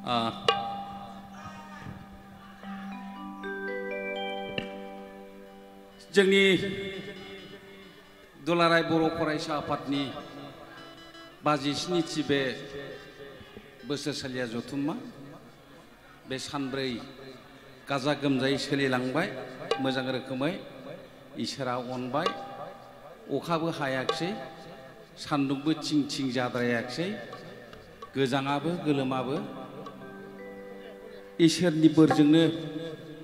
जोंनि दुलाराय बर' फरायसा आफादनि 57थि बे बोसोरसालिया जथुम्मा बे सानब्रै गाजा गोमजायै सोलिलांबाय मोजां रोखोमै इसोरा अनबाय अखाबो हायाखिसै सान्दुंबो थिं थिं जाद्रायाखिसै गोजाङाबो गोलोमाबो इसोरनि बोरजोंनो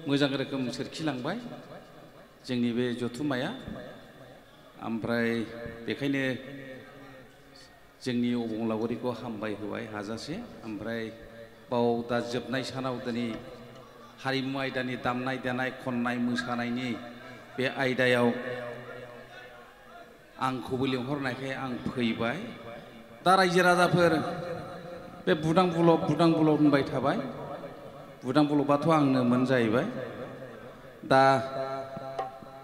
मोजां रोखोम सोरखिलांबाय जोंनि बे जथुम्माया ओमफ्राय बेखायनो जोंनि अबंलावरिखौ हामबाय होबाय हाजासे ओमफ्राय बाव दा जोबनाय सानाव दिनै हारिमु आयदानि दामनाय देनाय खननाय मोसानायनि बे आयदायाव आंखौबो लिंहरनायखाय आं फैबाय दा रायजो राजाफोर बे बुदां बुलब होनबाय थाबाय बुदां बुलबाथ' आंनोमोन जाहैबाय दा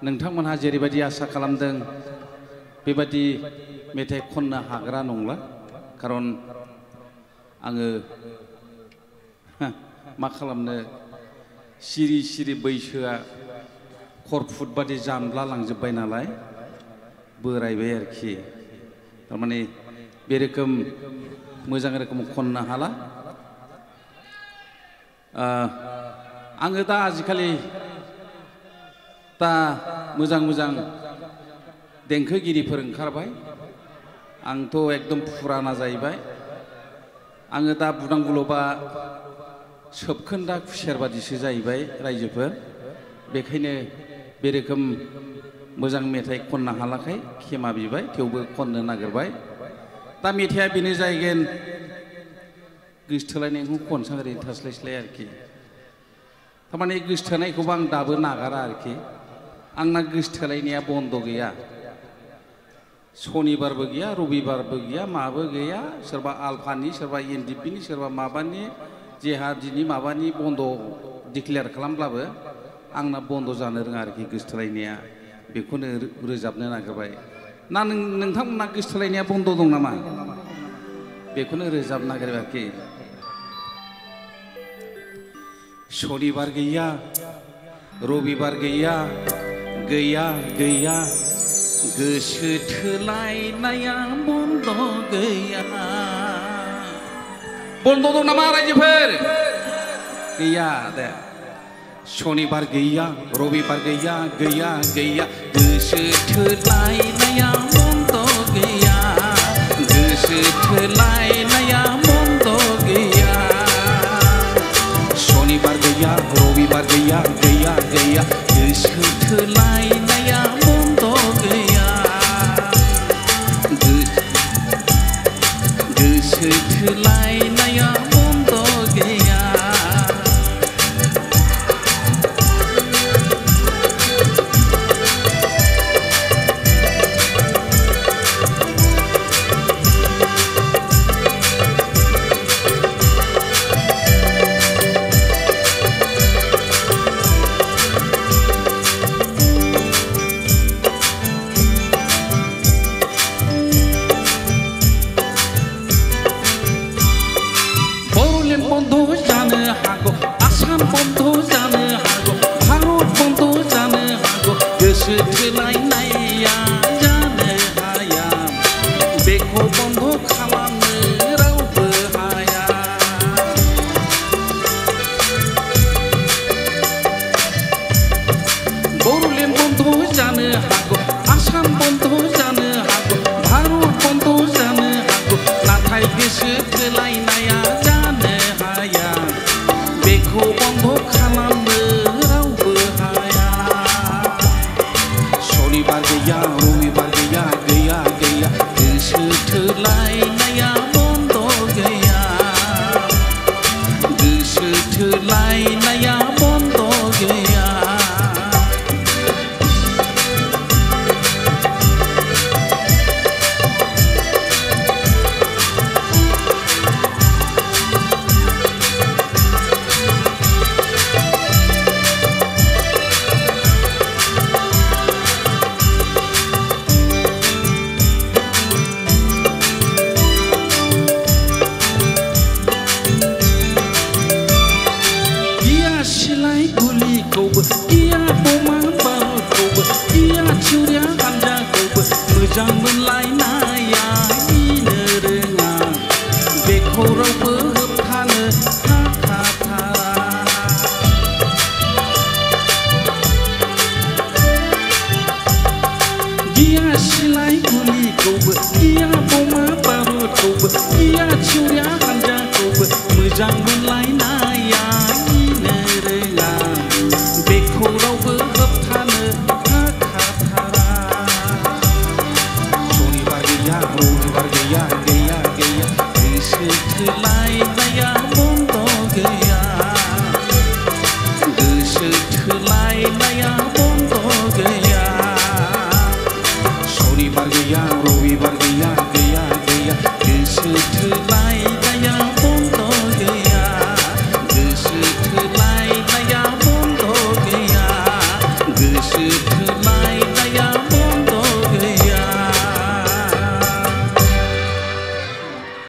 नोंथांमोनहा जेरैबायदि आसा खालामदों बेबायदि मेथाइ खननो हाग्रा नंला खारन आङो मा खालामनो सिरि सिरि बैसोआ खरफुट बादि जामब्ला लांजोब्बाय नालाय बोरायबाय आरोखि थारमाने बे रोखोम मोजां रोखोम खननो हाला आङो दा आजिखालि दा मोजां देंखोगिरिफोर ओंखारबाय आंथ' एकदम फुराना जाहैबाय आङो दा बुदां बुलबा सोबखोन्दा खुसेर बादिसो जाहैबाय रायजोफोर बेखायनो बे रोखोम मोजां मेथाइ खननो हालाखाय खेमा बिबाय थेवबो खननो नागिरबाय दा मेथाइया बेनो जाहैगोन गोसोथोलायनायखौ खनसां ओरैनो थास्लायस्लाय आरोखि थारमाने गोसोथोनायखौबो आं दाबो नागारा आरोखि आंना गोसोथोलायनाया बन्द गैया शनिबारबो गैया रबिबारबो गैया माबो गैया सोरबा आलफानि सोरबा एनडिपिनि सोरबा माबानि जेहा दिनै माबानि बन्द डिक्लेयार खालामब्लाबो आंना बन्द जानो रोङा आरोखि गोसोथोलायनाया बेखौनो रोजाबनो नागिरबाय ना नोंथांमोनना गोसोथोलायनाया बन्द दं नामा बेखौनो रोजाबनो नागिरबाय आरोखि शनिबार गैया रबिबार गैया गोसो थोलायनाया बन्द गैया बन्द दं नामा रायजोफोर गैया दे शनिबार गैया रबिबार गैया गोसो थोलायनाया बन्द गैया गोसो थोलायनाया बन्द गैया शनिबार गैया रबिबार गैया गोसो थोलायनाया बन्द गैया गोसो थोलायनाया बन्द गैया मोजां मोनलायनाया इनो रोङा बेखौ रावबो होबथानो हाखाथारा गिया सिलाय गुलिखौबो गिया बमा बारुदखौबो गिया थिउरिया हान्जाखौबो मोजां मोनलायनाया इनो रोङा बेखौ रावबो होबथानो हाखाथारा सनिबार गैया रबिबार गैया गैया गैया गोसो थोलायनाया बन्द गैया गोसो थोलायनाया बन्द गैया सनिबार गैया रबिबार